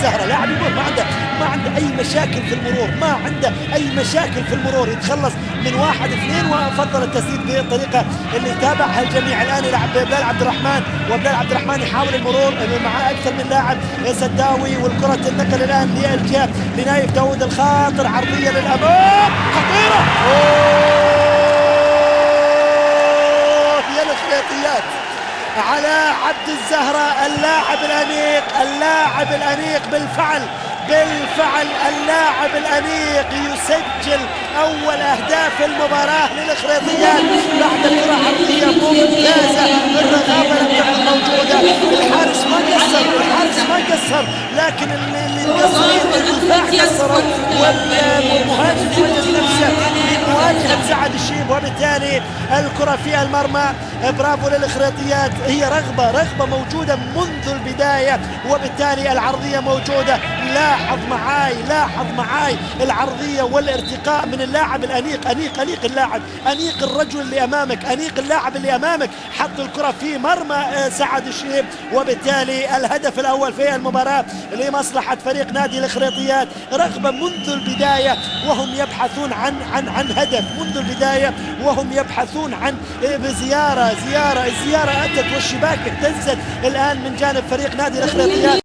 الزهرة لاعب يمر ما عنده اي مشاكل في المرور، ما عنده اي مشاكل في المرور، يتخلص من 1-2 وفضل التسديد بالطريقة اللي يتابعها الجميع. الان يلعب بلال عبد الرحمن، وبلال عبد الرحمن يحاول المرور مع اكثر من لاعب. سداوي والكرة تنقل الان للجهة لنايف داود الخاطر، عرضية للامام خطيرة. يا الخياطيات على عبد الزهرة، اللاعب الأنيق بالفعل اللاعب الأنيق يسجل أول أهداف المباراة للخريطيات بعد كرة عرضية ممتازة. الرغبة لم تكن موجودة، الحارس ما قصر، لكن القصير الدفاع قصروا والمهاجم وجد نفسه لمواجهة سعد الشيب، وبالتالي الكرة في المرمى. برافو للخريطيات، هي رغبة موجودة منذ البداية، وبالتالي العرضية موجودة. لاحظ معاي العرضية والارتقاء من اللاعب الأنيق، أنيق اللاعب، أنيق الرجل اللي أمامك، أنيق اللاعب اللي أمامك، حط الكرة في مرمى سعد الشيب، وبالتالي الهدف الأول في المباراة لمصلحة فريق نادي الخريطيات. رغبة منذ البداية وهم يبحثون عن هدف، منذ البداية وهم يبحثون عن زيارة أتت والشباك اهتزت الآن من جانب فريق نادي الخريطيات.